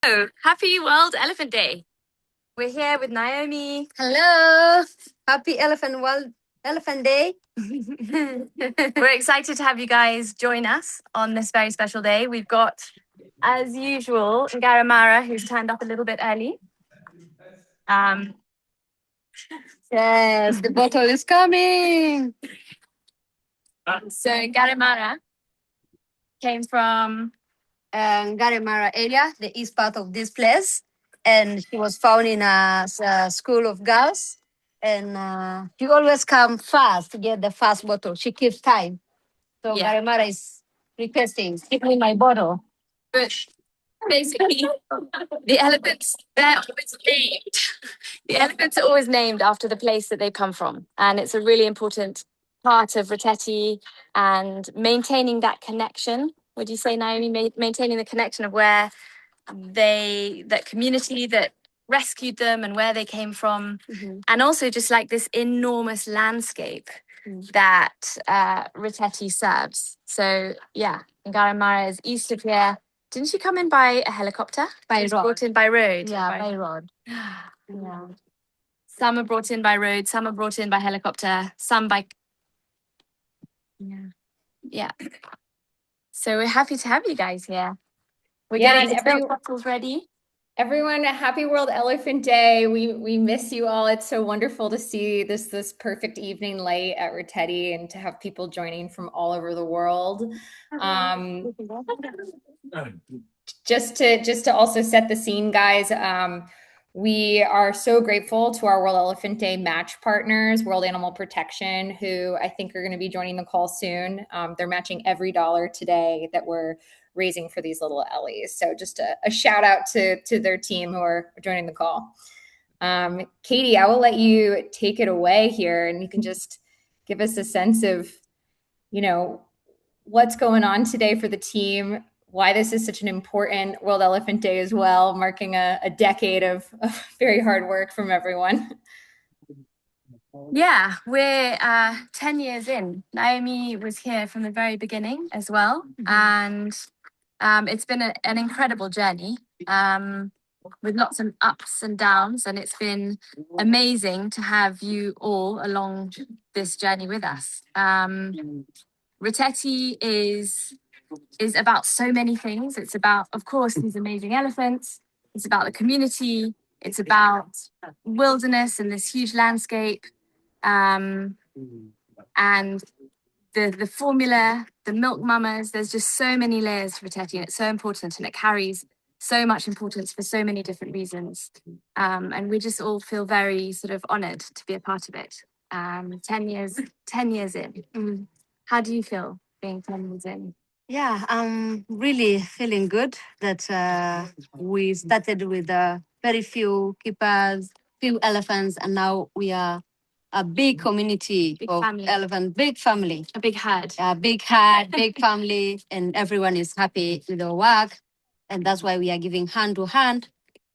Oh, happy World Elephant Day. We're here with Naomi. Hello. Happy Elephant Day. We're excited to have you guys join us on this very special day. We've got, as usual, Ngaramara, who's turned up a little bit early. Yes, the bottle is coming. So Ngaramara came from Garimara area, the east part of this place. And she was found in a school of girls. And she always come fast to get the fast bottle. She keeps time. So Garimara is requesting, give me my bottle. But basically, the elephants, they're always named. The elephants are always named after the place that they come from. And it's a really important part of Reteti and maintaining that connection. Would you say, Naomi, maintaining the connection of where that community that rescued them and where they came from, and also just like this enormous landscape that Reteti serves. So yeah, Ngaramara is east of here. Didn't she come in by a helicopter? By road. Brought in by road. Yeah, by road. Yeah. Some are brought in by road, some are brought in by helicopter, some by... Yeah. So we're happy to have you guys here. We're getting the bottles ready. Everyone, happy World Elephant Day. We miss you all. It's so wonderful to see this perfect evening light at Reteti and to have people joining from all over the world. Just to also set the scene, guys, we are so grateful to our World Elephant Day match partners, World Animal Protection, who I think are going to be joining the call soon. They're matching every dollar today that we're raising for these little Ellies. So just a shout out to their team who are joining the call. Katie, I will let you take it away here, and you can just give us a sense of, what's going on today for the team, why this is such an important World Elephant Day as well, marking a decade of very hard work from everyone. Yeah, we're 10 years in. Naomi was here from the very beginning as well. And it's been an incredible journey with lots of ups and downs. And it's been amazing to have you all along this journey with us. Reteti is about so many things. It's about, of course, these amazing elephants. It's about the community. It's about wilderness and this huge landscape. And the formula, the milk mamas, there's just so many layers to Reteti, and it's so important, and it carries so much importance for so many different reasons. And we just all feel very sort of honored to be a part of it. 10 years in. How do you feel being 10 years in? Yeah, I'm really feeling good that we started with very few keepers, few elephants, and now we are a big community of elephant, big family. A big herd. A big herd, big family, and everyone is happy with our work. And that's why we are giving hand to hand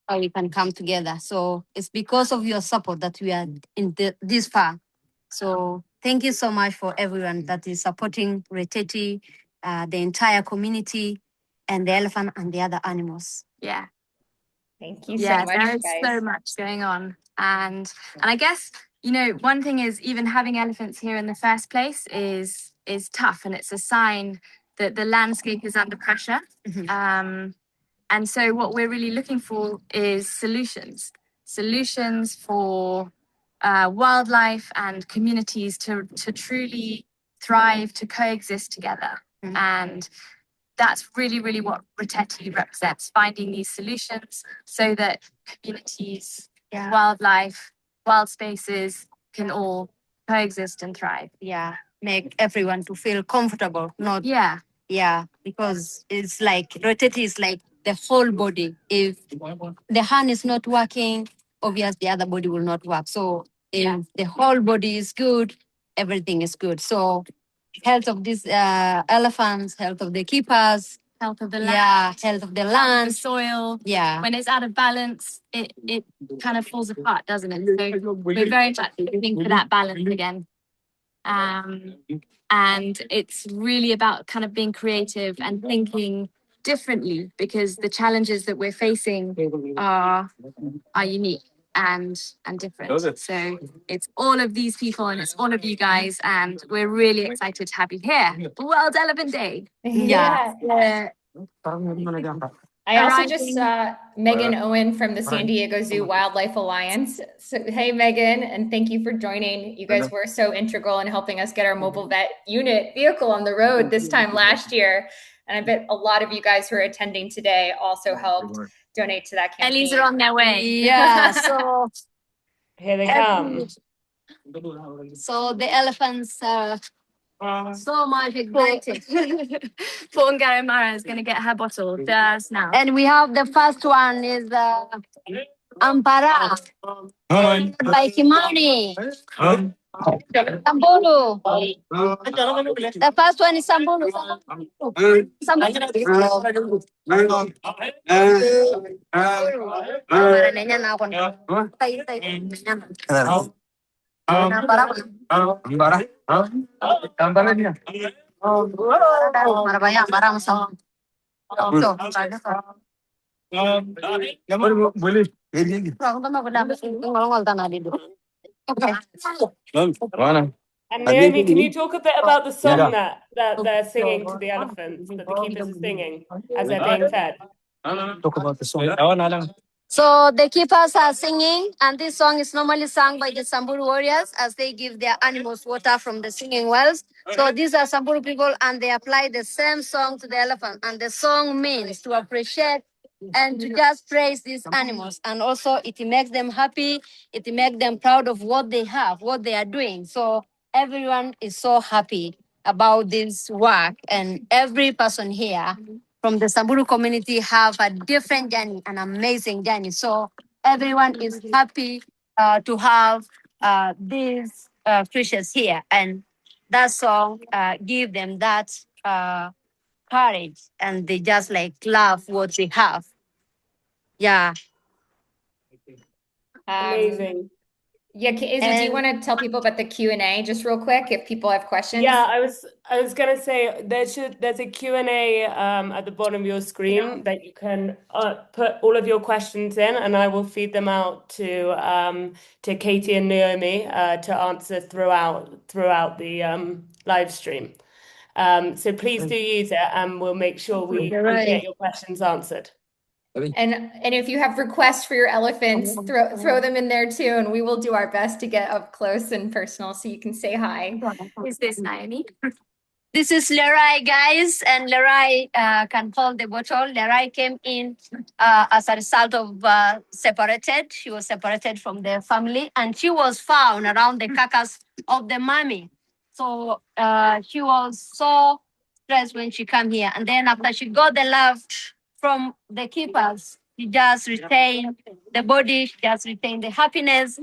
how we can come together. So it's because of your support that we are in this far. So thank you so much for everyone that is supporting Reteti, the entire community, and the elephant and the other animals. Yeah. Thank you so much, there's guys. So much going on. And I guess, one thing is even having elephants here in the first place is tough, and it's a sign that the landscape is under pressure. And so what we're really looking for is solutions for wildlife and communities to truly thrive, to coexist together. And that's really, really what Reteti represents, finding these solutions so that communities, wildlife, wild spaces can all coexist and thrive. Yeah, make everyone to feel comfortable, not... Yeah, because it's like, Reteti is like the whole body. If the hand is not working, obviously the other body will not work. So if the whole body is good, everything is good. So health of these elephants, health of the keepers, health of the land, health of the land, the soil. Yeah. When it's out of balance, it kind of falls apart, doesn't it? So we're very much looking for that balance again. And it's really about kind of being creative and thinking differently because the challenges that we're facing are unique and different. So it's all of these people and it's all of you guys, and we're really excited to have you here. World Elephant Day. Yeah. I also Arriving- just saw Megan Owen from the San Diego Zoo Wildlife Alliance. So, hey, Megan, and thank you for joining. You guys were so integral in helping us get our mobile vet unit vehicle on the road this time last year. And I bet a lot of you guys who are attending today also helped donate to that campaign. Ellies are on their way. Yeah, so Here they come. so the elephants are so much excited. Poor Ngaramara is going to get her bottle just now. And we have the first one is Ampara by Kimani. Samburu. The first one is Samburu. And Naomi, can you talk a bit about the song that they're singing to the elephants, that the keepers are singing as they're being fed? Talk about the song. So the keepers are singing, and this song is normally sung by the Samburu warriors as they give their animals water from the singing wells. So these are Samburu people, and they apply the same song to the elephant. And the song means to appreciate and to just praise these animals. And also it makes them happy. It makes them proud of what they have, what they are doing. So everyone is so happy about this work, and every person here from the Samburu community have a different journey, an amazing journey. So everyone is happy to have these creatures here, and that song give them that courage, and they just like love what they have. Yeah. Amazing. Yeah, Izzy, do you want to tell people about the Q&A just real quick if people have questions? Yeah, I was gonna say there's a Q&A at the bottom of your screen that you can put all of your questions in, and I will feed them out to Katie and Naomi to answer throughout the live stream. So please do use it, and we'll make sure we get your questions answered. And if you have requests for your elephants, throw them in there too, and we will do our best to get up close and personal so you can say hi. Is this Naomi? This is Lerai, guys, and Lerai can hold the bottle. Lerai came in as a result of separated. She was separated from the family, and she was found around the carcass of the mommy. So she was so stressed when she came here, and then after she got the love from the keepers, she just retained the body, she just retained the happiness,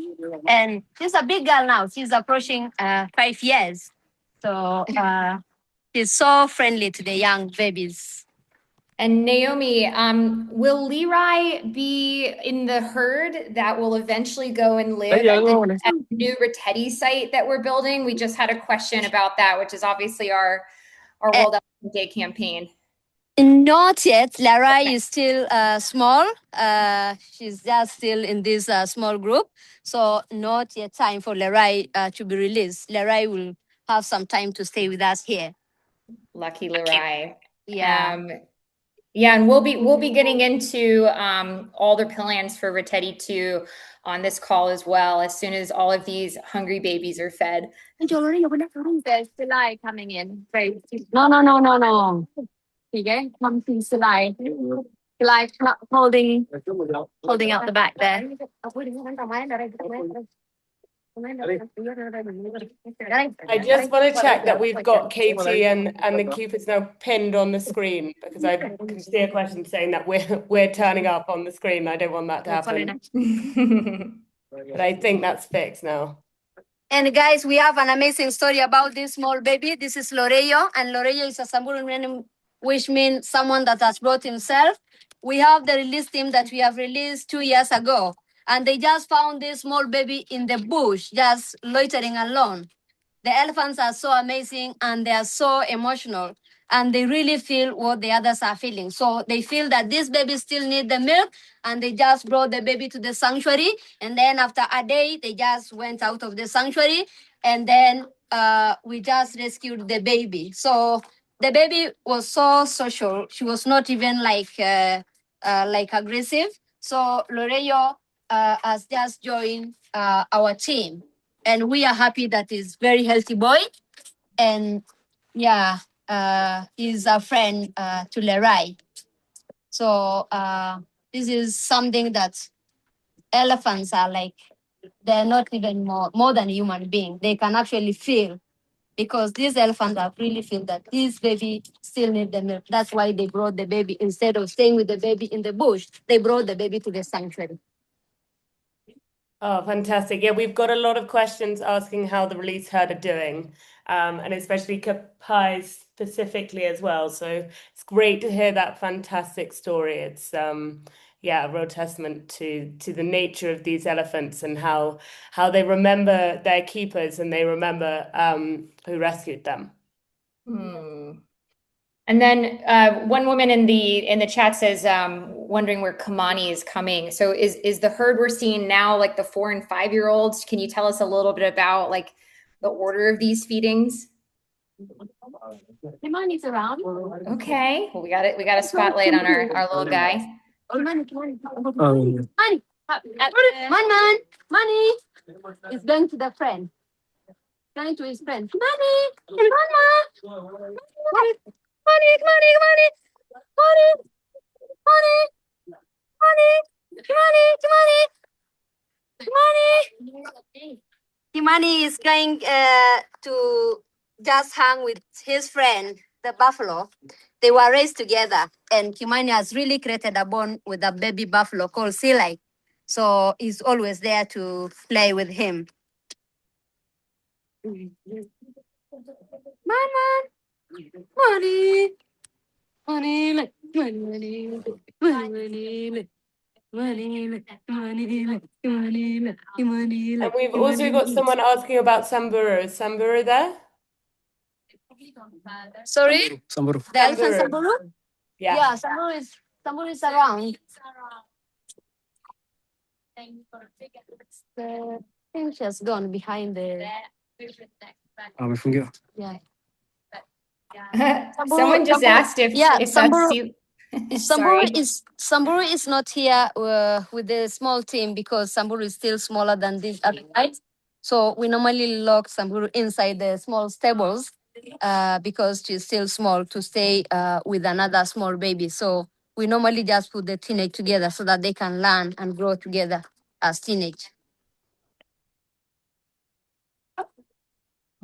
and she's a big girl now. She's approaching 5 years. So she's so friendly to the young babies. And Naomi, will Leroy be in the herd that will eventually go and live at the new Reteti site that we're building? We just had a question about that, which is obviously our World Elephant Day campaign. Not yet. Lerai is still small. She's just still in this small group. So not yet time for Lerai to be released. Lerai will have some time to stay with us here. Lucky Lerai. Yeah. Yeah, and we'll be getting into all the plans for Reteti 2 on this call as well, as soon as all of these hungry babies are fed. There's Silai coming in. No. Okay, come to Silai. Silai holding out the back there. I just want to check that we've got Katie and the keepers now pinned on the screen, because I can see a question saying that we're turning up on the screen. I don't want that to happen. But I think that's fixed now. And guys, we have an amazing story about this small baby. This is Loreyo, and Loreyo is a Samburu name, which means someone that has brought himself. We have the release team that we have released 2 years ago, and they just found this small baby in the bush, just loitering alone. The elephants are so amazing, and they are so emotional. and they really feel what the others are feeling. So they feel that this baby still need the milk, and they just brought the baby to the sanctuary. And then after a day, they just went out of the sanctuary, and then we just rescued the baby. So the baby was so social. She was not even like aggressive. So Loreyo has just joined our team, and we are happy that he's very healthy boy. And yeah, he's a friend to Lerai. So this is something that elephants are like. They're not even more than human being. They can actually feel, because these elephants have really feel that this baby still need the milk. That's why they brought the baby. Instead of staying with the baby in the bush, they brought the baby to the sanctuary. Oh, fantastic. Yeah, we've got a lot of questions asking how the release herd are doing, and especially Kapai specifically as well. So it's great to hear that fantastic story. It's yeah, a real testament to the nature of these elephants and how they remember their keepers and they remember who rescued them. And then one woman in the chat says, wondering where Kamani is coming. So is the herd we're seeing now like the 4 and 5 year olds? Can you tell us a little bit about like the order of these feedings? Kimani's around. Okay, well we got it. We got a spotlight on our little guy. Money. Money is going to the friend. Going to his friend. Money. Kimani is going to just hang with his friend, the buffalo. They were raised together, and Kimani has really created a bond with a baby buffalo called Silai. So he's always there to play with him. Money. And we've also got someone asking about Samburu. Is Samburu there? Sorry? Samburu. The elephant Samburu? Yeah. Yeah, Samburu is around. I think she has gone behind the. Amefungiwa. Yeah. Someone just asked if Samburu, that's Sorry. Samburu is not here with the small team because Samburu is still smaller than these other guys. So we normally lock Samburu inside the small stables because she's still small to stay with another small baby. So we normally just put the teenage together so that they can learn and grow together as teenage.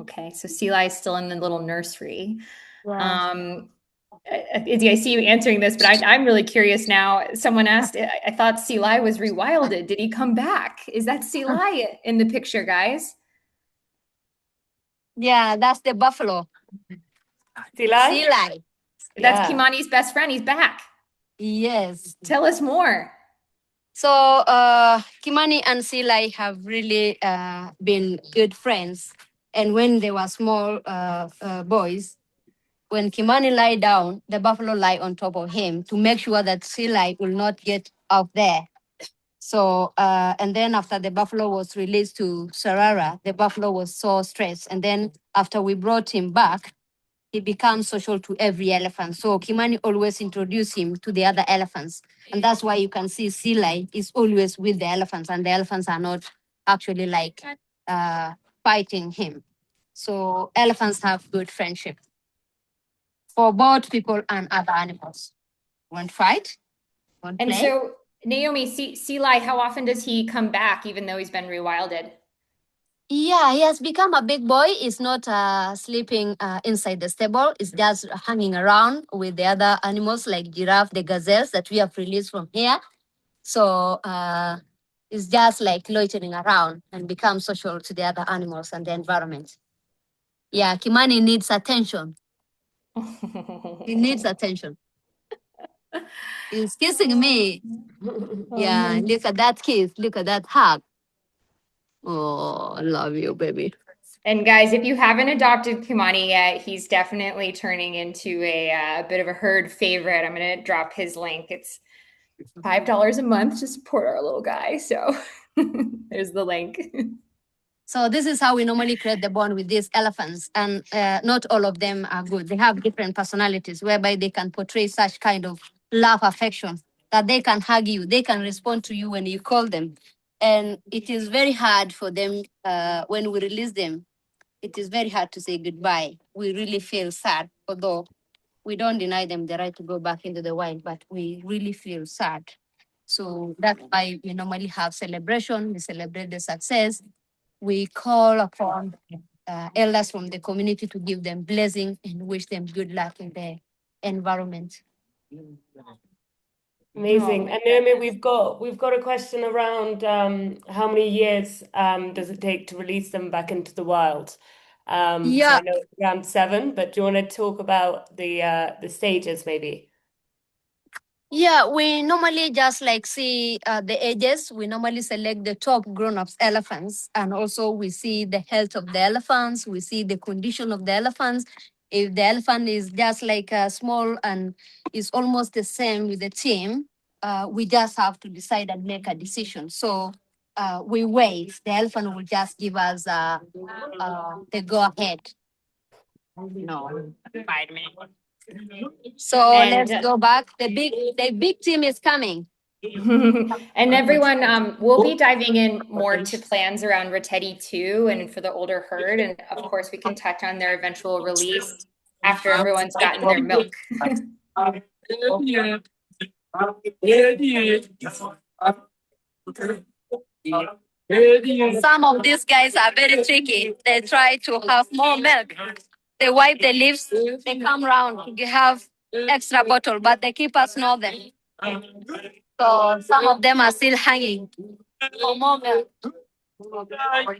Okay, so Silai is still in the little nursery. Yeah. Izzy, I see you answering this, but I'm really curious now. Someone asked, I thought Silai was rewilded. Did he come back? Is that Silai in the picture, guys? Yeah, that's the buffalo. Silai? That's Kimani's best friend. He's back. Yes. Tell us more. So Kimani and Silai have really been good friends. And when they were small boys, when Kimani lie down, the buffalo lie on top of him to make sure that Silai will not get out there. So, and then after the buffalo was released to Sarara, the buffalo was so stressed. And then after we brought him back, he becomes social to every elephant. So Kimani always introduced him to the other elephants. And that's why you can see Silai is always with the elephants, and the elephants are not actually like fighting him. So elephants have good friendship for both people and other animals. Want fight? Want play? And so, Naomi, Silai, how often does he come back, even though he's been rewilded? Yeah, he has become a big boy. He's not sleeping inside the stable. He's just hanging around with the other animals like giraffe, the gazelles that we have released from here. So it's just like loitering around and become social to the other animals and the environment. Yeah, Kimani needs attention. He needs attention. He's kissing me. Yeah, look at that kiss. Look at that hug. Oh, I love you, baby. And guys, if you haven't adopted Kumani yet, he's definitely turning into a bit of a herd favorite. I'm going to drop his link. It's $5 a month to support our little guy. So there's the link. So this is how we normally create the bond with these elephants. And not all of them are good. They have different personalities whereby they can portray such kind of love, affection, that they can hug you, they can respond to you when you call them. And it is very hard for them when we release them. It is very hard to say goodbye. We really feel sad, although we don't deny them the right to go back into the wild, but we really feel sad. So that's why we normally have celebration. We celebrate the success. We call upon elders from the community to give them blessing and wish them good luck in their environment. Amazing. And Naomi, we've got a question around how many years does it take to release them back into the wild? So I know it's around 7, but do you want to talk about the stages maybe? Yeah, we normally just like see the ages. We normally select the top grown-up elephants, and also we see the health of the elephants. We see the condition of the elephants. If the elephant is just like small and is almost the same with the team, we just have to decide and make a decision. So we wait. The elephant will just give us the go-ahead. No, fight me. So let's go back. The big team is coming. And everyone, we'll be diving in more to plans around Reteti 2 and for the older herd. And of course, we can touch on their eventual release after everyone's gotten their milk. Some of these guys are very tricky. They try to have more milk. They wipe their lips, they come around to have extra bottle, but the keepers know them. So some of them are still hanging for more milk. I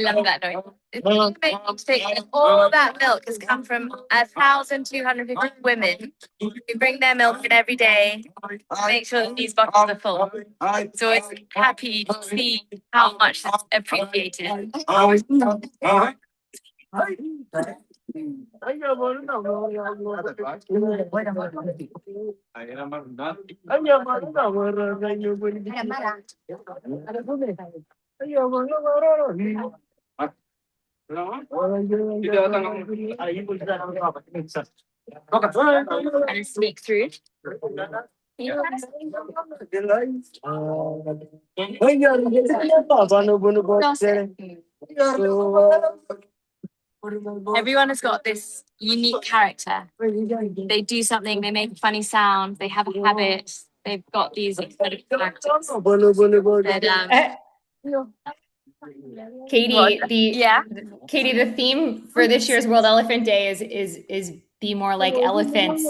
love that noise. All that milk has come from 1,250 women who bring their milk in every day, make sure that these bottles are full. So it's happy to see how much it's appreciated. And sneak through. Everyone has got this unique character. They do something, they make a funny sound, they have a habit, they've got these incredible characters. That, Katie, the theme for this year's World Elephant Day is be more like elephants.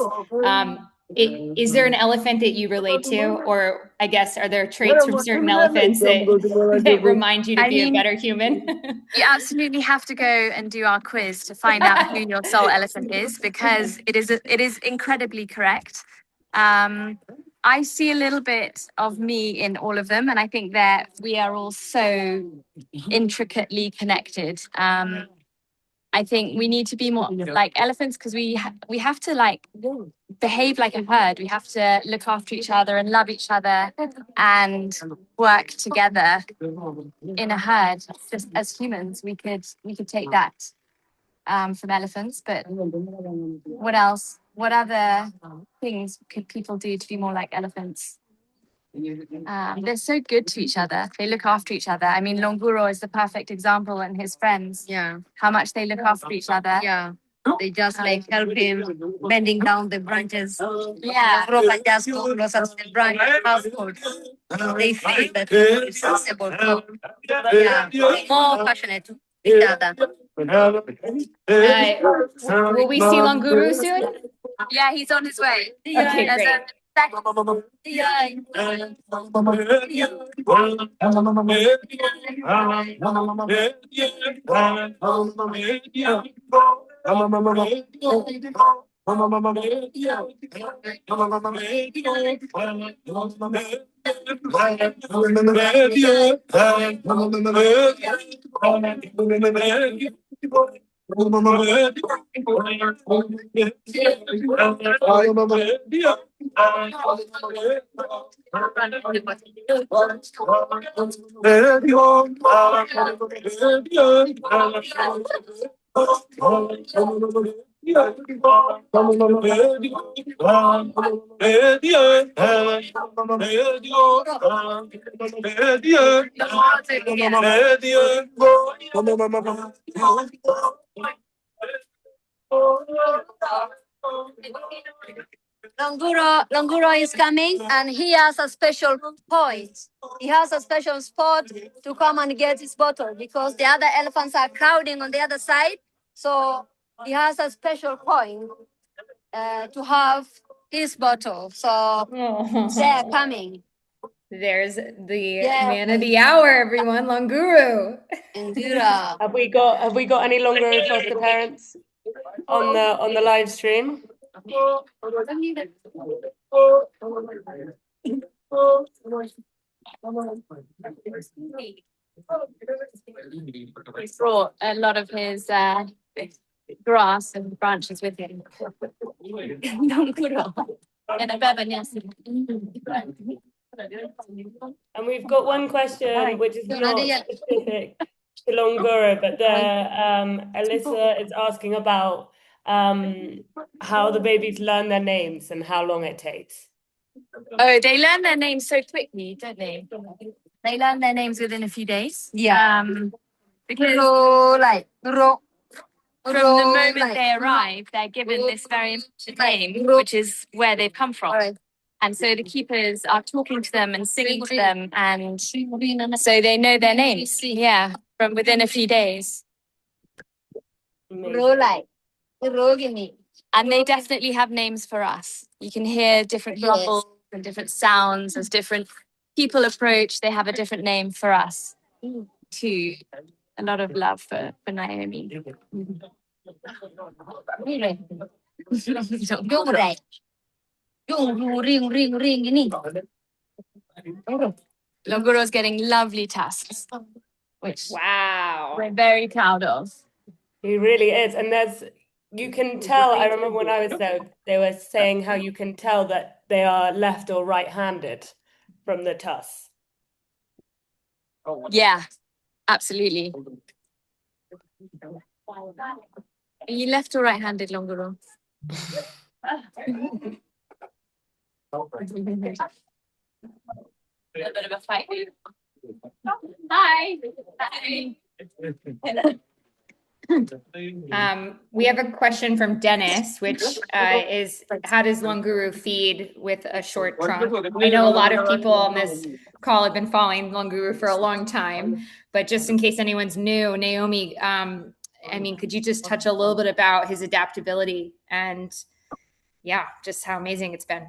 Is there an elephant that you relate to, or I guess are there traits from certain elephants that remind you to be a better human? You absolutely have to go and do our quiz to find out who your soul elephant is, because it is incredibly correct. I see a little bit of me in all of them, and I think that we are all so intricately connected. I think we need to be more like elephants, because we have to like behave like a herd. We have to look after each other and love each other and work together in a herd. Just as humans, we could take that from elephants. But what else? What other things could people do to be more like elephants? They're so good to each other. They look after each other. I mean, Longuro is the perfect example, and his friends. Yeah. How much they look after each other. Yeah. They just like help him bending down the branches. Yeah. Ropa just go closer to the branch household. They feel that it's sensible. Yeah. More passionate to each other. Will we see Longuru soon? Yeah, he's on his way. Okay, great. Longuro is coming, and he has a special point. He has a special spot to come and get his bottle, because the other elephants are crowding on the other side. So he has a special point to have his bottle. So they're coming. There's the man of the hour, everyone, Longuru. Indira. Have we got any Longuru foster parents on the live stream? He brought a lot of his grass and branches with him. And we've got one question which is not specific to Longuru, but Alyssa is asking about how the babies learn their names and how long it takes. Oh, they learn their names so quickly, don't they? They learn their names within a few days. Yeah. Because from the moment they arrive, they're given this very important name, which is where they've come from. Right. And so the keepers are talking to them and singing to them, and so they know their names. Yeah, from within a few days. And they definitely have names for us. You can hear different rumbles and different sounds as different people approach. They have a different name for us too. A lot of love for Naomi. Longuro's getting lovely tusks, which we're very proud of. He really is. And you can tell, I remember when I was there, they were saying how you can tell that they are left or right-handed from the tusks. Yeah, absolutely. Are you left or right-handed, Longuro? A bit of a fight. Hi. Hi. We have a question from Dennis, which is, how does Longuru feed with a short trunk? I know a lot of people on this call have been following Longuru for a long time, but just in case anyone's new, Naomi, I mean, could you just touch a little bit about his adaptability and yeah, just how amazing it's been?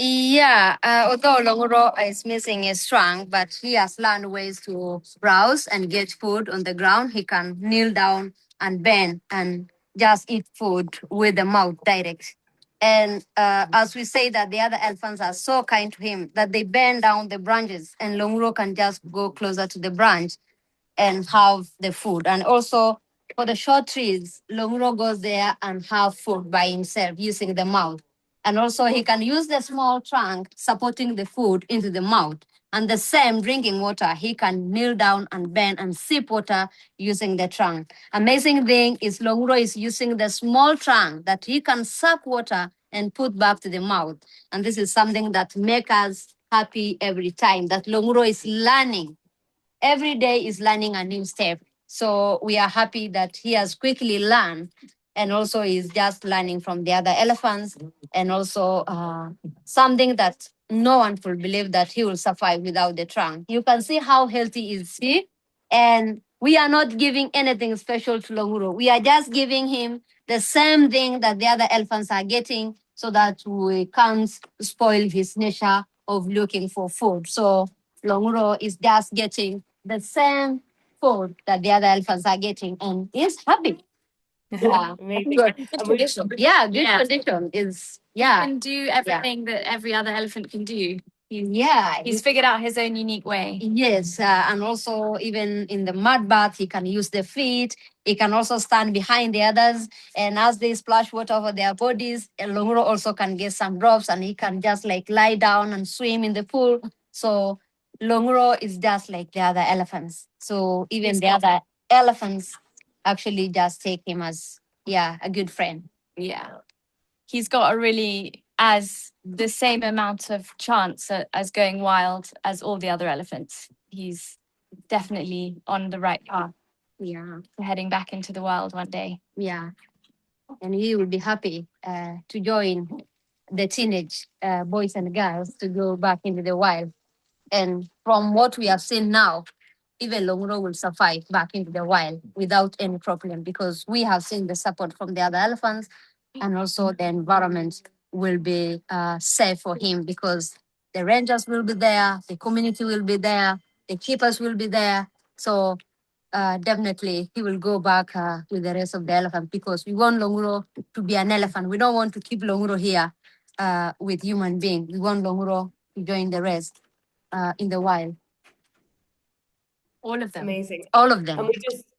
Yeah, although Longoro is missing his trunk, but he has learned ways to browse and get food on the ground. He can kneel down and bend and just eat food with the mouth direct. And as we say that the other elephants are so kind to him that they bend down the branches and Longoro can just go closer to the branch and have the food. And also for the short trees, Longoro goes there and have food by himself using the mouth. And also he can use the small trunk supporting the food into the mouth. And the same drinking water, he can kneel down and bend and sip water using the trunk. Amazing thing is Longoro is using the small trunk that he can suck water and put back to the mouth. And this is something that makes us happy every time, that Longoro is learning. Every day is learning a new step. So we are happy that he has quickly learned and also is just learning from the other elephants and also something that no one will believe that he will survive without the trunk. You can see how healthy is he. And we are not giving anything special to Longuro. We are just giving him the same thing that the other elephants are getting so that we can't spoil his nature of looking for food. So Longuro is just getting the same food that the other elephants are getting and is happy. Yeah. Amazing. Good And we- condition. Yeah, good condition is yeah. Can do everything that every other elephant can do. Yeah. He's figured out his own unique way. Yes, and also even in the mud bath, he can use the feet. He can also stand behind the others, and as they splash water over their bodies, Longuro also can get some drops, and he can just like lie down and swim in the pool. So Longuro is just like the other elephants. So even the other elephants actually just take him as a good friend. Yeah. He's got a really as the same amount of chance as going wild as all the other elephants. He's definitely on the right path. Yeah. Heading back into the wild one day. Yeah. And he will be happy to join the teenage boys and girls to go back into the wild. And from what we have seen now, even Longro will survive back into the wild without any problem because we have seen the support from the other elephants and also the environment will be safe for him because the rangers will be there, the community will be there, the keepers will be there. So definitely he will go back with the rest of the elephant because we want Longuro to be an elephant. We don't want to keep Longuro here with human being. We want Longuro to join the rest in the wild. All of them. Amazing. All of them. And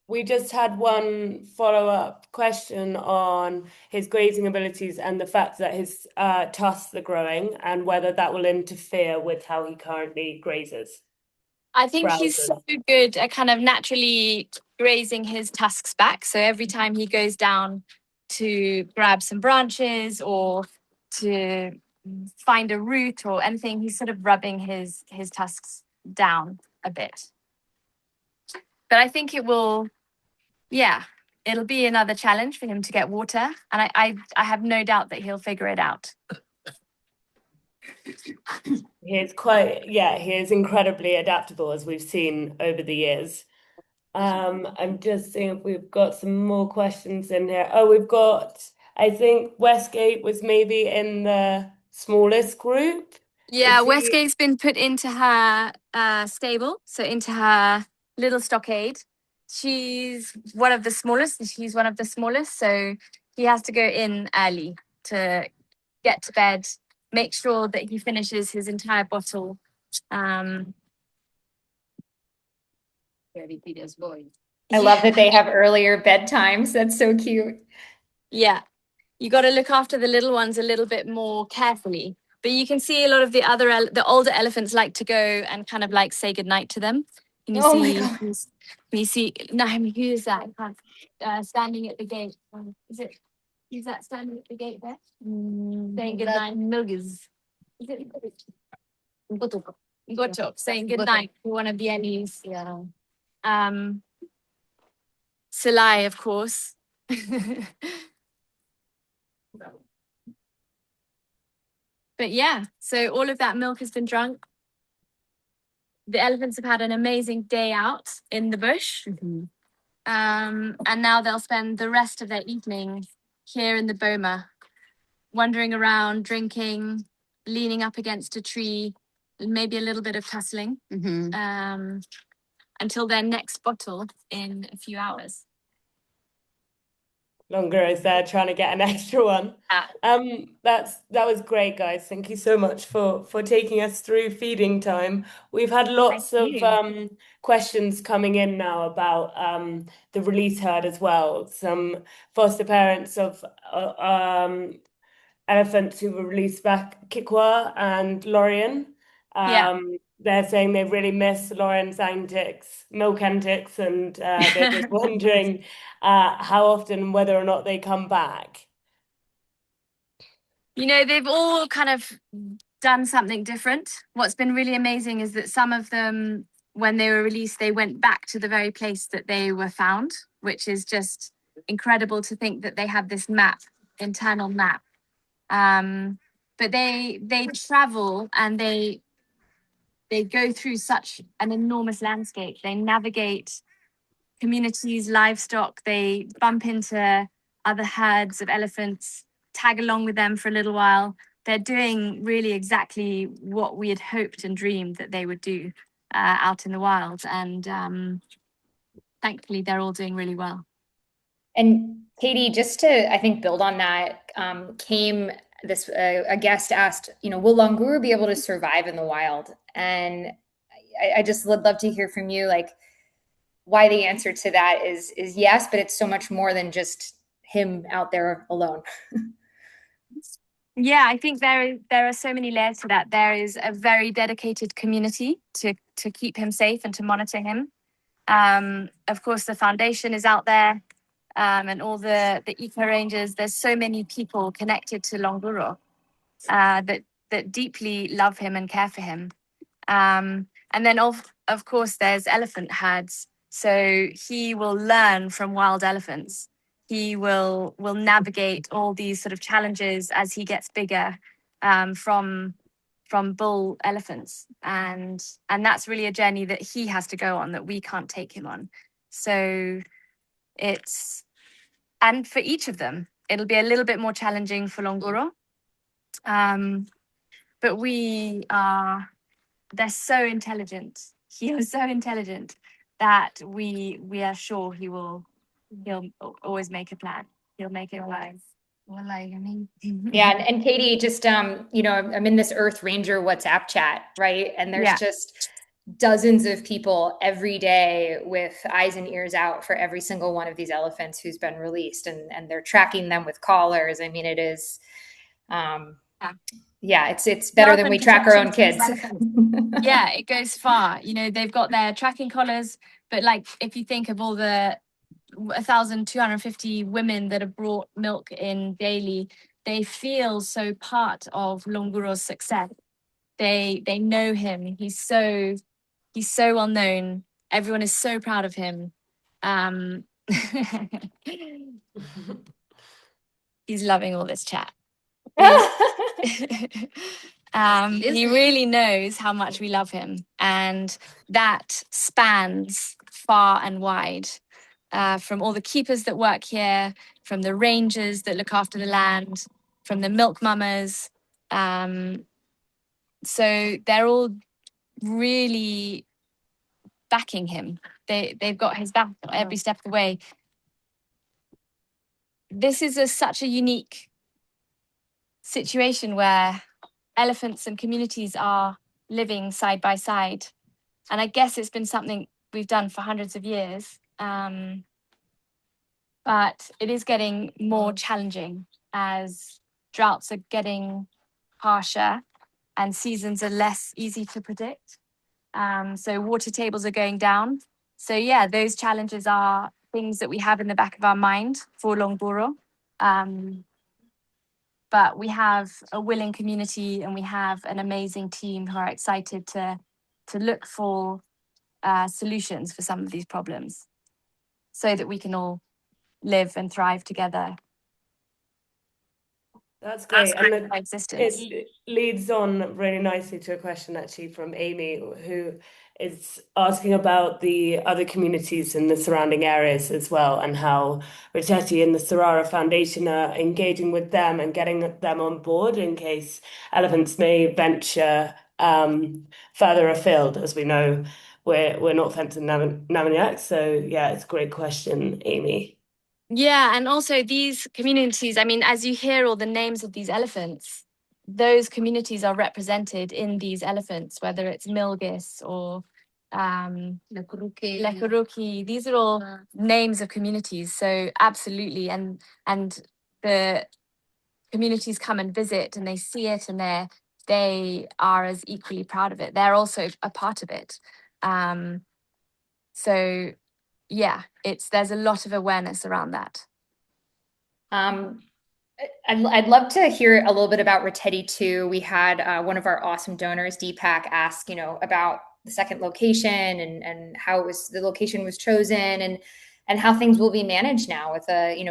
we just had one follow-up question on his grazing abilities and the fact that his tusks are growing and whether that will interfere with how he currently grazes. I think he's so good at kind of naturally grazing his tusks back. So every time he goes down to grab some branches or to find a root or anything, he's sort of rubbing his tusks down a bit. But I think it will, it'll be another challenge for him to get water. And I have no doubt that he'll figure it out. He is incredibly adaptable, as we've seen over the years. I'm just seeing if we've got some more questions in here. Oh, I think Westgate was maybe in the smallest group. Yeah, Westgate's been put into her stable, so into her little stockade. She's one of the smallest, so he has to go in early to get to bed, make sure that he finishes his entire bottle. I love that they have earlier bedtimes. That's so cute. Yeah, you got to look after the little ones a little bit more carefully. But you can see a lot of the older elephants like to go and kind of like say goodnight to them. Can you see? My God. Can you see? Naomi, who is that? Standing at the gate. Is that standing at the gate there? Saying goodnight. Is it Gotok saying goodnight to one of the Emmys? Yeah. Salai, of course. But yeah, so all of that milk has been drunk. The elephants have had an amazing day out in the bush. And now they'll spend the rest of their evening here in the boma, wandering around, drinking, leaning up against a tree, maybe a little bit of tussling, until their next bottle in a few hours. Longuro is there trying to get an extra one. That was great, guys. Thank you so much for taking us through feeding time. We've had lots of questions coming in now about the release herd as well. Some foster parents of elephants who were released back, Kikwa and Lorien. They're saying they really miss Lorien's antics, milk antics, and they're just wondering how often, whether or not they come back. You know, they've all kind of done something different. What's been really amazing is that some of them, when they were released, they went back to the very place that they were found, which is just incredible to think that they have this map, internal map. But they travel and they go through such an enormous landscape. They navigate communities, livestock. They bump into other herds of elephants, tag along with them for a little while. They're doing really exactly what we had hoped and dreamed that they would do out in the wild. And thankfully, they're all doing really well. And Katie, just to, I think, build on that, a guest asked, will Longuro be able to survive in the wild? And I just would love to hear from you, like, why the answer to that is yes, but it's so much more than just him out there alone. Yeah, I think there are so many layers to that. There is a very dedicated community to keep him safe and to monitor him. Of course, the foundation is out there, and all the eco rangers. There's so many people connected to Longuro that deeply love him and care for him. And then of course there's elephant herds. So he will learn from wild elephants. He will navigate all these sort of challenges as he gets bigger, from bull elephants, and that's really a journey that he has to go on that we can't take him on. So and for each of them, it'll be a little bit more challenging for Longuro. But they're so intelligent. He is so intelligent that we are sure he'll always make a plan. He'll make it wise. Yeah, and Katie, just I'm in this Earth Ranger WhatsApp chat, right? And there's just dozens of people every day with eyes and ears out for every single one of these elephants who's been released, and they're tracking them with collars. I mean, it is it's better than we track our own kids. Yeah, it goes far. They've got their tracking collars, but like if you think of all the 1,250 women that have brought milk in daily, they feel so part of Longuro's success. They know him. He's so well known. Everyone is so proud of him. He's loving all this chat. He really knows how much we love him, and that spans far and wide, from all the keepers that work here, from the rangers that look after the land, from the milk mamas. So they're all really backing him. They've got his back every step of the way. This is such a unique situation where elephants and communities are living side by side. And I guess it's been something we've done for hundreds of years. But it is getting more challenging as droughts are getting harsher and seasons are less easy to predict. So water tables are going down. So yeah, those challenges are things that we have in the back of our mind for Longuro. But we have a willing community, and we have an amazing team who are excited to look for solutions for some of these problems. so that we can all live and thrive together. That's great. And Our existence. it leads on really nicely to a question actually from Amy, who is asking about the other communities in the surrounding areas as well, and how Reteti and the Sarara Foundation are engaging with them and getting them on board in case elephants may venture further afield. As we know, we're not fenced in Naminak. So yeah, it's a great question, Amy. Yeah, and also these communities, I mean, as you hear all the names of these elephants, those communities are represented in these elephants, whether it's Milgis or Lekuruki. These are all names of communities. So absolutely, and the communities come and visit and they see it, and they are as equally proud of it. They're also a part of it. So yeah, there's a lot of awareness around that. I'd love to hear a little bit about Reteti too. We had one of our awesome donors, Deepak, ask, about the second location and how the location was chosen and how things will be managed now with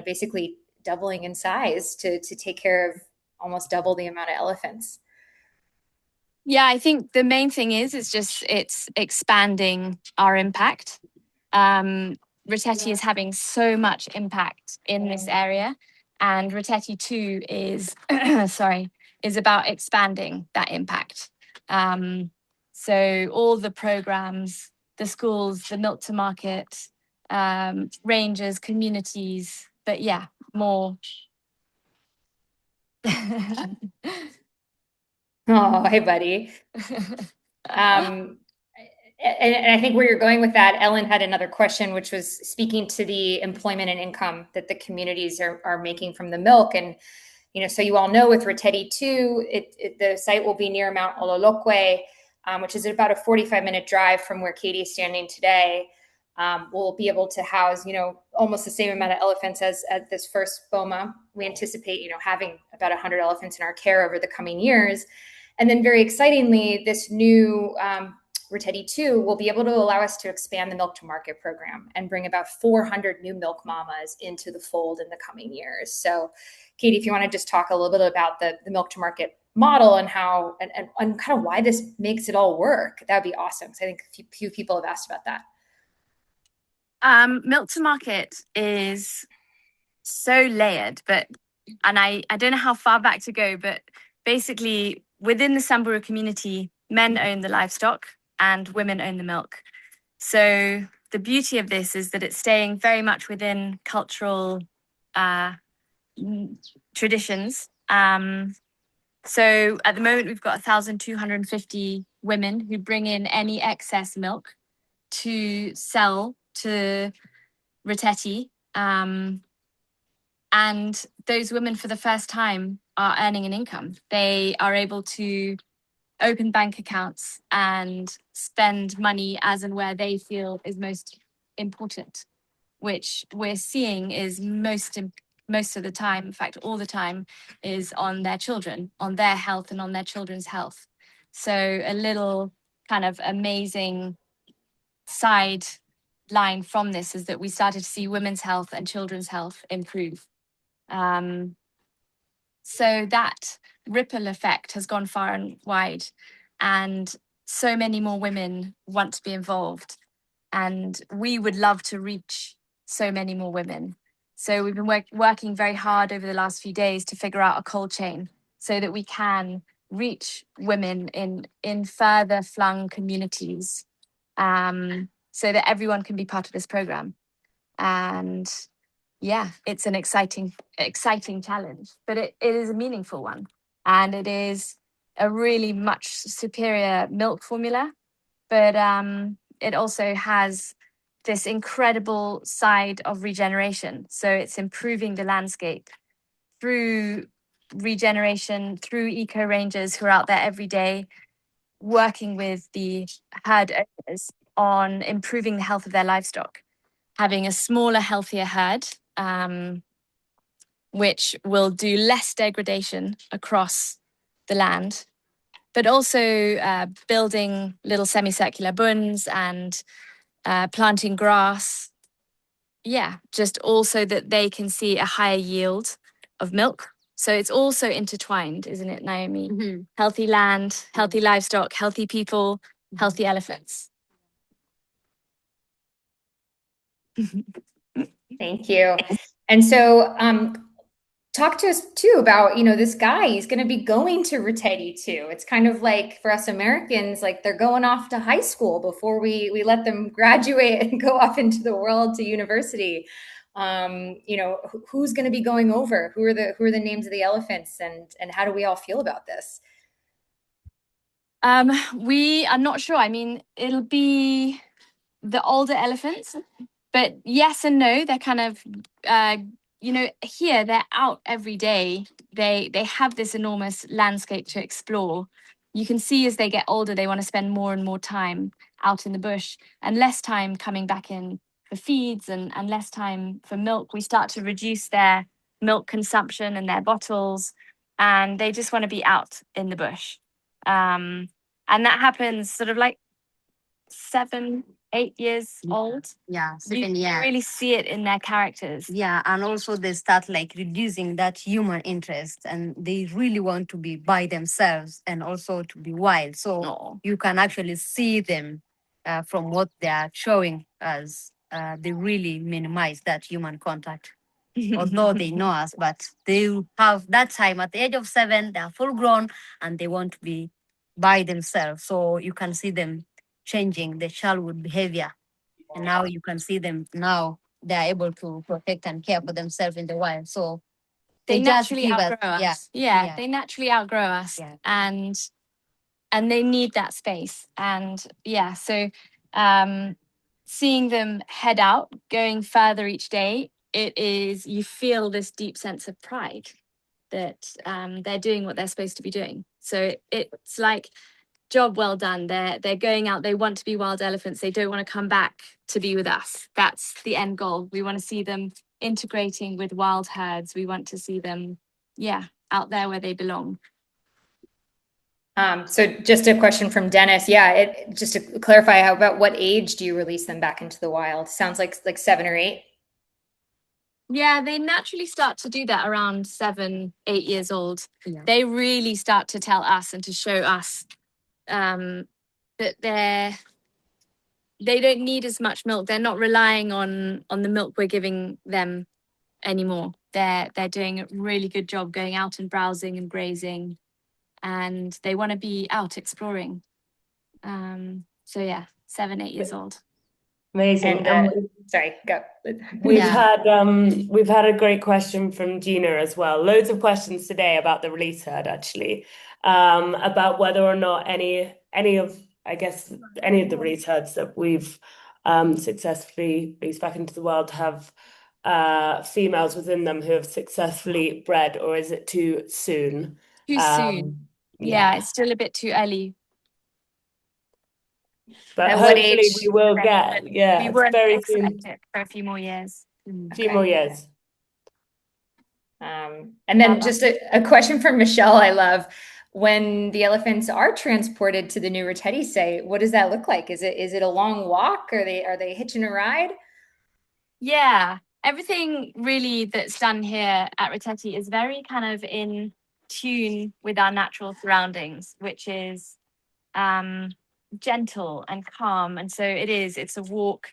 basically doubling in size to take care of almost double the amount of elephants. Yeah, I think the main thing is it's expanding our impact. Reteti is having so much impact in this area, and Reteti 2 is is about expanding that impact. So all the programs, the schools, the milk to market, rangers, communities, but yeah, more. Oh, hey, buddy. And I think where you're going with that, Ellen had another question, which was speaking to the employment and income that the communities are making from the milk. And, so you all know with Reteti 2, the site will be near Mount Ol Lolokwe, which is about a 45-minute drive from where Katie is standing today. We'll be able to house, almost the same amount of elephants as at this first BOMA. We anticipate, having about 100 elephants in our care over the coming years. And then very excitingly, this new Reteti 2 will be able to allow us to expand the milk to market program and bring about 400 new milk mamas into the fold in the coming years. So Katie, if you want to just talk a little bit about the milk to market model and how and kind of why this makes it all work, that'd be awesome. So I think a few people have asked about that. Milk to market is so layered, and I don't know how far back to go, but basically within the Samburu community, men own the livestock and women own the milk. So the beauty of this is that it's staying very much within cultural traditions. So at the moment, we've got 1,250 women who bring in any excess milk to sell to Reteti. And those women, for the first time, are earning an income. They are able to open bank accounts and spend money as and where they feel is most important, which we're seeing is most of the time, in fact, all the time, is on their children, on their health and on their children's health. So a little kind of amazing side line from this is that we started to see women's health and children's health improve. So that ripple effect has gone far and wide, and so many more women want to be involved, and we would love to reach so many more women. So we've been working very hard over the last few days to figure out a cold chain so that we can reach women in further flung communities, so that everyone can be part of this program. And yeah, it's an exciting challenge, but it is a meaningful one. And it is a really much superior milk formula, but it also has this incredible side of regeneration. So it's improving the landscape through regeneration, through eco rangers who are out there every day working with the herd owners on improving the health of their livestock, having a smaller, healthier herd, which will do less degradation across the land, but also building little semicircular bunds and planting grass just also that they can see a higher yield of milk. So it's also intertwined, isn't it, Naomi? Mm-hmm. Healthy land, healthy livestock, healthy people, healthy elephants. Thank you. And so talk to us too about, this guy, he's going to be going to Reteti too. It's kind of like for us Americans, like they're going off to high school before we let them graduate and go off into the world to university. Who's going to be going over? Who are the names of the elephants, and how do we all feel about this? We are not sure. I mean, it'll be the older elephants, but yes and no. They're kind of, here they're out every day. They have this enormous landscape to explore. You can see as they get older, they want to spend more and more time out in the bush and less time coming back in for feeds and less time for milk. We start to reduce their milk consumption and their bottles, and they just want to be out in the bush. And that happens sort of like 7, 8 years old. Yeah, You 7 years. really see it in their characters. Yeah, and also they start like reducing that human interest, and they really want to be by themselves and also to be wild. So Oh. you can actually see them from what they are showing us. They really minimize that human contact, although they know us, but they have that time at the age of 7, they are full grown and they want to be by themselves. So you can see them changing the childhood behavior. And now you can see them now they're able to protect and care for themselves in the wild. So They just naturally give us- outgrow us. Yeah. Yeah, they naturally outgrow us. Yeah. And they need that space. And so seeing them head out, going further each day, you feel this deep sense of pride that they're doing what they're supposed to be doing. So it's like, job well done. They're going out. They want to be wild elephants. They don't want to come back to be with us. That's the end goal. We want to see them integrating with wild herds. We want to see them, out there where they belong. So just a question from Dennis. Yeah, just to clarify, how about what age do you release them back into the wild? Sounds like 7 or 8. Yeah, they naturally start to do that around 7, 8 years old. Yeah. They really start to tell us and to show us that they don't need as much milk. They're not relying on the milk we're giving them anymore. They're doing a really good job going out and browsing and grazing, and they want to be out exploring. 7, 8 years old. Amazing. Sorry, go. We've had a great question from Gina as well. Loads of questions today about the release herd, actually, about whether or not any of the release herds that we've successfully released back into the wild have females within them who have successfully bred, or is it too soon? Too soon. Yeah, it's still a bit too early. But At what hopefully age? we will get, We won't very soon. expect it for a few more years. A few more years. And then just a question from Michelle, I love. When the elephants are transported to the new Reteti site, what does that look like? Is it a long walk? Are they hitching a ride? Yeah, everything really that's done here at Reteti is very kind of in tune with our natural surroundings, which is gentle and calm. And so it's a walk.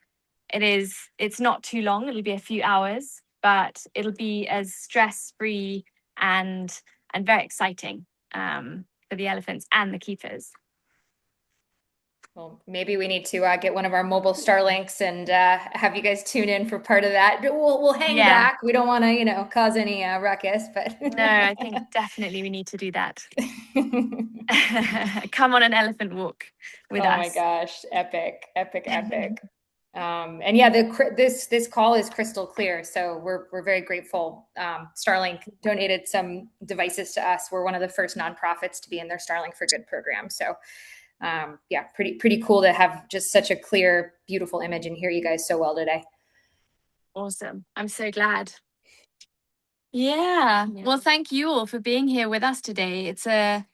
It's not too long. It'll be a few hours, but it'll be as stress-free and very exciting for the elephants and the keepers. Well, maybe we need to get one of our mobile Starlinks and have you guys tune in for part of that. We'll hang back. We don't want to, cause any ruckus, but no, I think definitely we need to do that. Come on an elephant walk with us. Oh my gosh, epic. And yeah, this call is crystal clear, so we're very grateful. Starlink donated some devices to us. We're one of the first nonprofits to be in their Starlink for Good program. So pretty cool to have just such a clear, beautiful image and hear you guys so well today. Awesome. I'm so glad. Yeah. Well, thank you all for being here with us today. It's a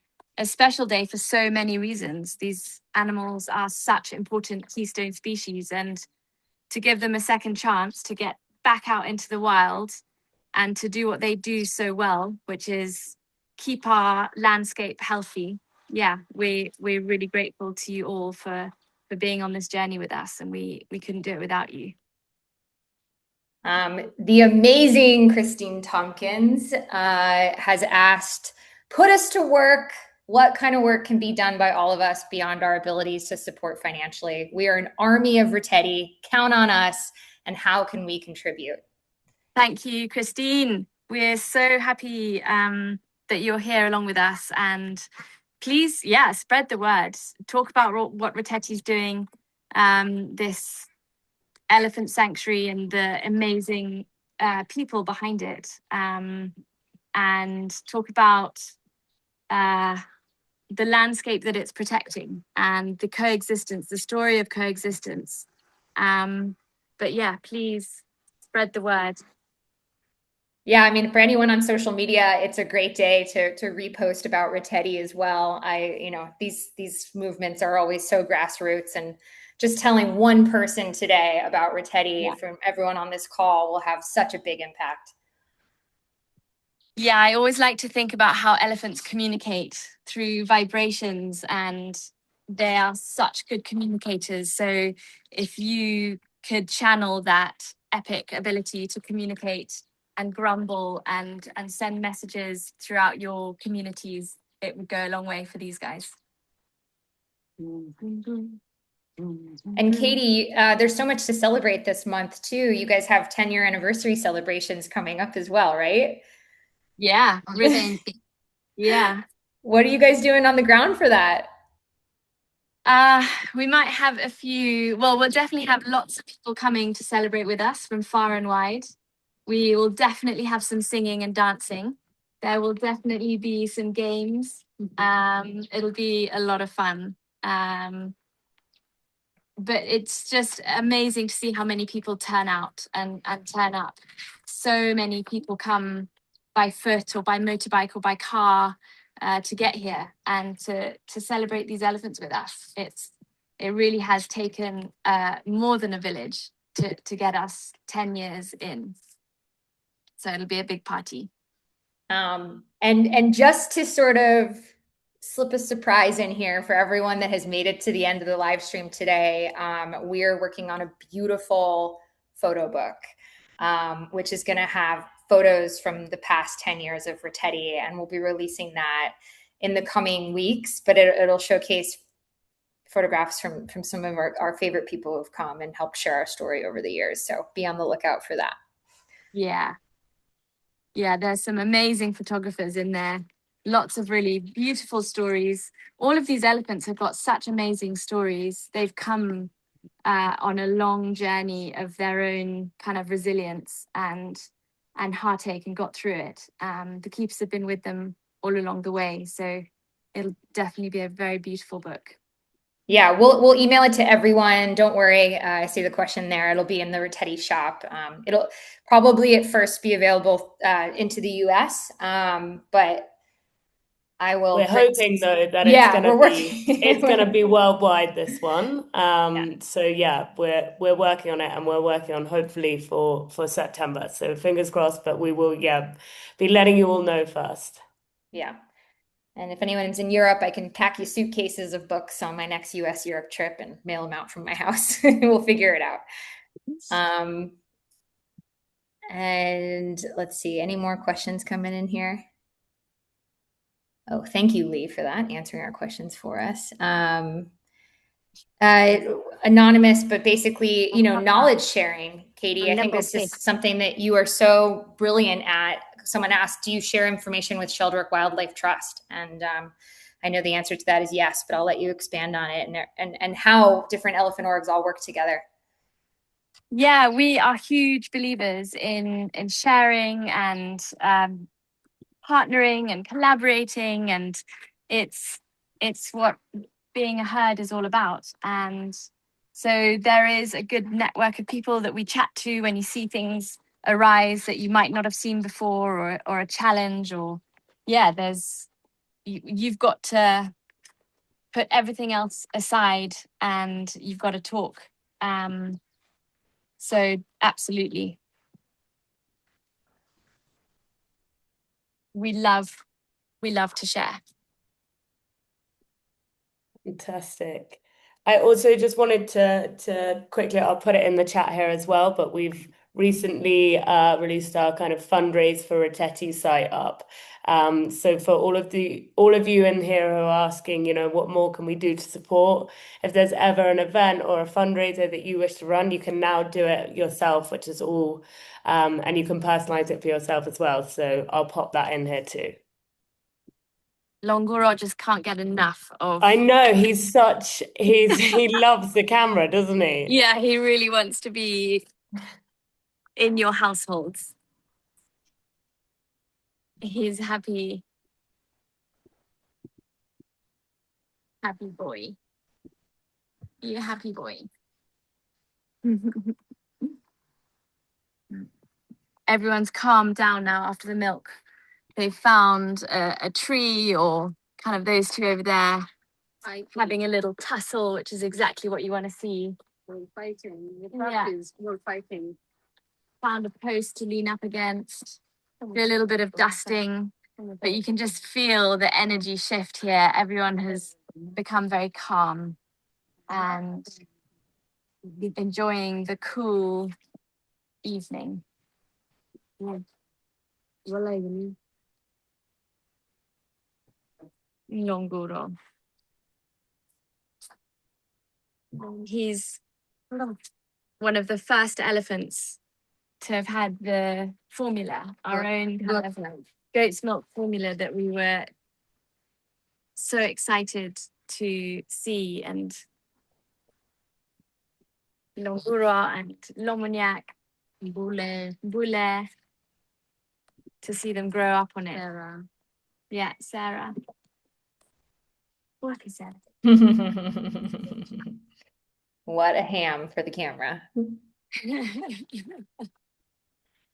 special day for so many reasons. These animals are such important keystone species, and to give them a second chance to get back out into the wild and to do what they do so well, which is keep our landscape healthy. Yeah, we're really grateful to you all for being on this journey with us, and we couldn't do it without you. The amazing Christine Tompkins has asked, put us to work. What kind of work can be done by all of us beyond our abilities to support financially? We are an army of Reteti. Count on us. And how can we contribute? Thank you, Christine. We're so happy that you're here along with us. And please, spread the word. Talk about what Reteti's doing, this Elephant Sanctuary and the amazing people behind it. And talk about the landscape that it's protecting and the coexistence, the story of coexistence. But yeah, please spread the word. Yeah, I mean, for anyone on social media, it's a great day to repost about Reteti as well. These movements are always so grassroots, and just telling one person today about Reteti from everyone on this call will have such a big impact. Yeah, I always like to think about how elephants communicate through vibrations, and they are such good communicators. So if you could channel that epic ability to communicate and grumble and send messages throughout your communities, it would go a long way for these guys. And Katie, there's so much to celebrate this month too. You guys have 10-year anniversary celebrations coming up as well, right? Yeah, really. Yeah. What are you guys doing on the ground for that? We might have a few, well, we'll definitely have lots of people coming to celebrate with us from far and wide. We will definitely have some singing and dancing. There will definitely be some games. It'll be a lot of fun. But it's just amazing to see how many people turn out and turn up. So many people come by foot or by motorbike or by car to get here and to celebrate these elephants with us. It really has taken more than a village to get us 10 years in. So it'll be a big party. And just to sort of slip a surprise in here for everyone that has made it to the end of the live stream today, we are working on a beautiful photo book, which is going to have photos from the past 10 years of Reteti, and we'll be releasing that in the coming weeks, but it'll showcase photographs from some of our favorite people who have come and helped share our story over the years. So be on the lookout for that. Yeah, there's some amazing photographers in there. Lots of really beautiful stories. All of these elephants have got such amazing stories. They've come on a long journey of their own kind of resilience and heartache and got through it. The keepers have been with them all along the way. So it'll definitely be a very beautiful book. Yeah, we'll email it to everyone. Don't worry. I see the question there. It'll be in the Reteti shop. It'll probably at first be available into the US, but I will. We're hoping though that it's gonna be worldwide, this one. So yeah, we're working on it, and we're working on hopefully for September. So fingers crossed, but we will be letting you all know first. Yeah. And if anyone's in Europe, I can pack you suitcases of books on my next US Europe trip and mail them out from my house. We'll figure it out. And let's see, any more questions coming in here? Oh, thank you, Lee, for that, answering our questions for us. Anonymous, but basically, knowledge sharing. Katie, I think this is something that you are so brilliant at. Someone asked, do you share information with Sheldrick Wildlife Trust? And I know the answer to that is yes, but I'll let you expand on it and how different elephant orgs all work together. Yeah, we are huge believers in sharing and partnering and collaborating, and it's what being a herd is all about. And so there is a good network of people that we chat to when you see things arise that you might not have seen before, or a challenge, or you've got to put everything else aside and you've got to talk. So absolutely. we love to share. Fantastic. I also just wanted to quickly, I'll put it in the chat here as well, but we've recently released our kind of fundraise for Reteti site up. So for all of you in here who are asking, you know, what more can we do to support? If there's ever an event or a fundraiser that you wish to run, you can now do it yourself, which is all, and you can personalize it for yourself as well. So I'll pop that in here too. Longuro just can't get enough of. I know, he loves the camera, doesn't he? Yeah, he really wants to be in your households. He's happy boy. You happy boy. Everyone's calmed down now after the milk. They found a tree, or kind of those two over there having a little tussle, which is exactly what you want to see. We're fighting. We're fighting. Found a post to lean up against. Do a little bit of dusting, but you can just feel the energy shift here. Everyone has become very calm and enjoying the cool evening. Longuro. He's one of the first elephants to have had the formula, our own kind of goat's milk formula that we were so excited to see. And Longuro and Lomoniac, Boule, to see them grow up on it. Sarah. Yeah, Sarah. What is that? What a ham for the camera.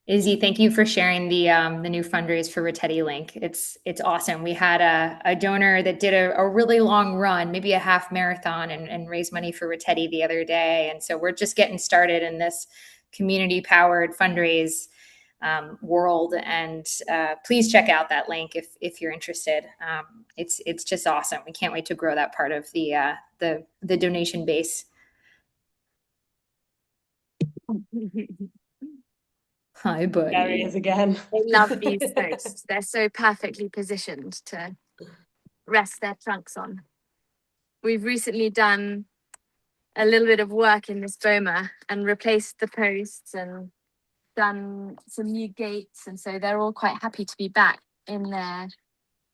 Izzy, thank you for sharing the new fundraise for Reteti Link. It's awesome. We had a donor that did a really long run, maybe a half marathon, and raised money for Reteti the other day. And so we're just getting started in this community-powered fundraise world. And please check out that link if you're interested. It's just awesome. We can't wait to grow that part of the donation base. Hi, buddy. There he is again. They love these posts. They're so perfectly positioned to rest their trunks on. We've recently done a little bit of work in this boma and replaced the posts and done some new gates, and so they're all quite happy to be back in their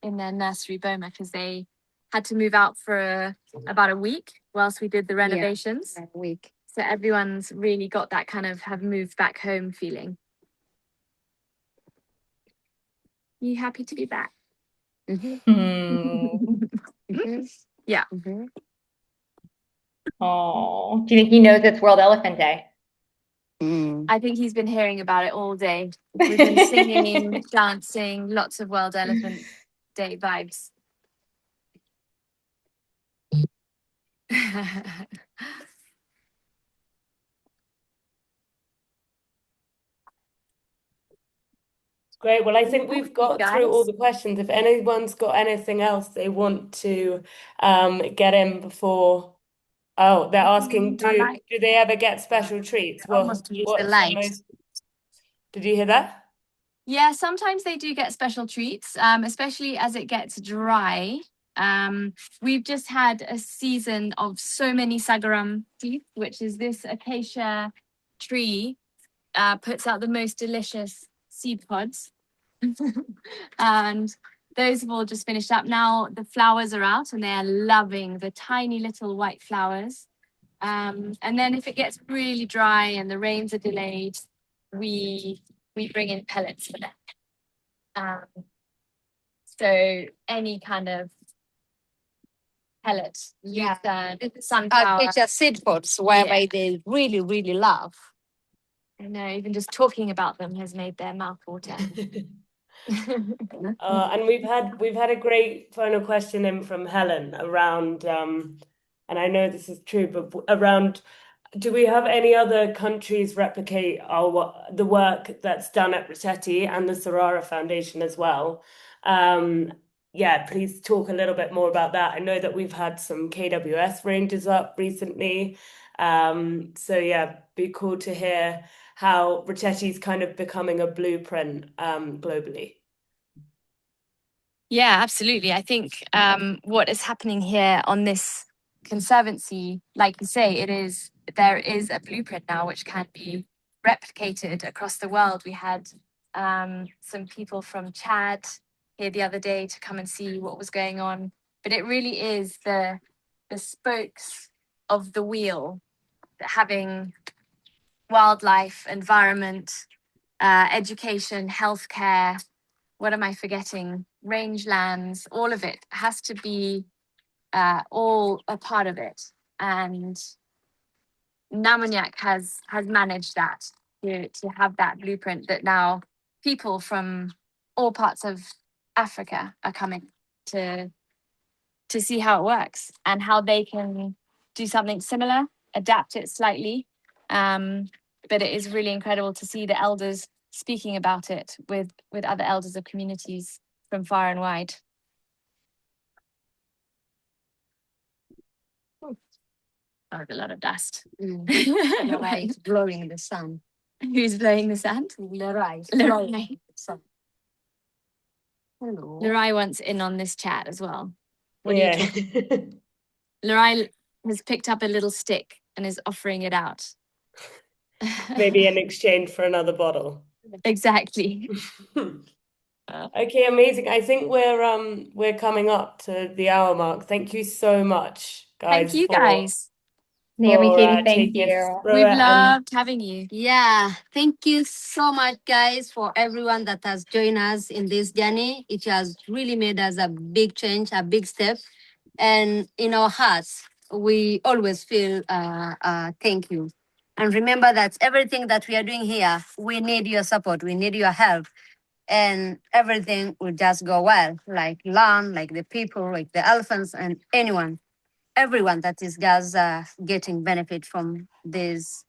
nursery boma, because they had to move out for about a week whilst we did the renovations. That week. So everyone's really got that kind of have moved back home feeling. You happy to be back? Yeah. Oh, do you think he knows it's World Elephant Day? I think he's been hearing about it all day. We've been singing, dancing, lots of World Elephant Day vibes. Great. Well, I think we've got through all the questions. If anyone's got anything else they want to get in before, they're asking, do they ever get special treats? Almost use the light. Did you hear that? Yeah, sometimes they do get special treats, especially as it gets dry. We've just had a season of so many sagaram teeth, which is this acacia tree, puts out the most delicious seed pods. And those have all just finished up. Now the flowers are out and they are loving the tiny little white flowers. And then if it gets really dry and the rains are delayed, we bring in pellets for them. So any kind of pellet, sunflower. Acacia seed pods, whereby they really, really love. I know, even just talking about them has made their mouth water. And we've had a great final question in from Helen around, and I know this is true, but around do we have any other countries replicate the work that's done at Reteti and the Sarara Foundation as well? Yeah, please talk a little bit more about that. I know that we've had some KWS ranges up recently. So yeah, be cool to hear how Reteti's kind of becoming a blueprint globally. Yeah, absolutely. I think what is happening here on this conservancy, like you say, there is a blueprint now which can be replicated across the world. We had some people from Chad here the other day to come and see what was going on. But it really is the spokes of the wheel, having wildlife, environment, education, healthcare. What am I forgetting? Rangelands, all of it has to be all a part of it. And Namunyak has managed that to have that blueprint that now people from all parts of Africa are coming to see how it works and how they can do something similar, adapt it slightly. But it is really incredible to see the elders speaking about it with other elders of communities from far and wide. Oh, a lot of dust. Lerai is blowing in the sun. Who's blowing the sand? Lerai is Lerai. blowing in the sun. Hello. Lerai wants in on this chat as well. What Yeah. are you talking? Lerai has picked up a little stick and is offering it out. Maybe in exchange for another bottle. Exactly. Okay, amazing. I think we're coming up to the hour mark. Thank you so much, guys. Thank you, guys. Naomi, Katie, thank taking us you. through We've it and- loved having you. Yeah, thank you so much, guys, for everyone that has joined us in this journey. It has really made us a big change, a big step. And in our hearts, we always feel thank you. And remember that everything that we are doing here, we need your support, we need your help. And everything will just go well, like land, like the people, like the elephants, and everyone that is just getting benefit from this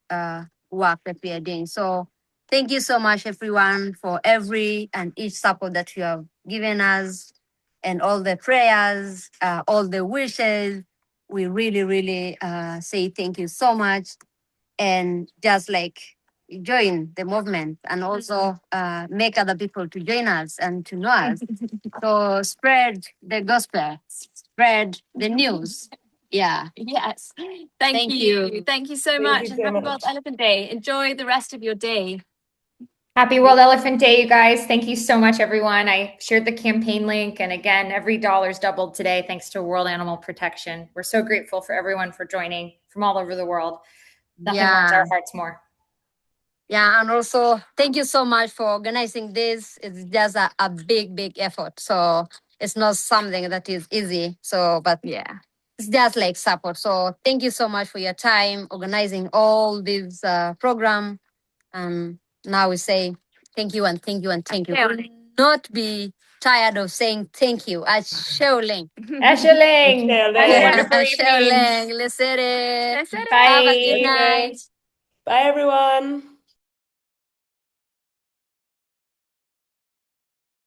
work that we are doing. So thank you so much, everyone, for every and each support that you have given us and all the prayers, all the wishes. We really, really say thank you so much. And just like join the movement and also make other people to join us and to know us. So spread the gospel, spread the news. Yeah. Yes. Thank you. Thank you so Thank much. you And so happy much. World Elephant Day. Enjoy the rest of your day. Happy World Elephant Day, you guys. Thank you so much, everyone. I shared the campaign link. And again, every dollar's doubled today thanks to World Animal Protection. We're so grateful for everyone for joining from all over the world. Nothing warms our hearts more. Yeah, and also thank you so much for organizing this. It's just a big, big effort. So it's not something that is easy. So, but Yeah. it's just like support. So thank you so much for your time organizing all this program. And now we say thank you and thank you and thank you. Asheling. Do not be tired of saying thank you. Asheling. Asheling. Have a Asheling. wonderful evening. Asheling. Lesere. Lesere. Have a good Bye. night. Bye, everyone.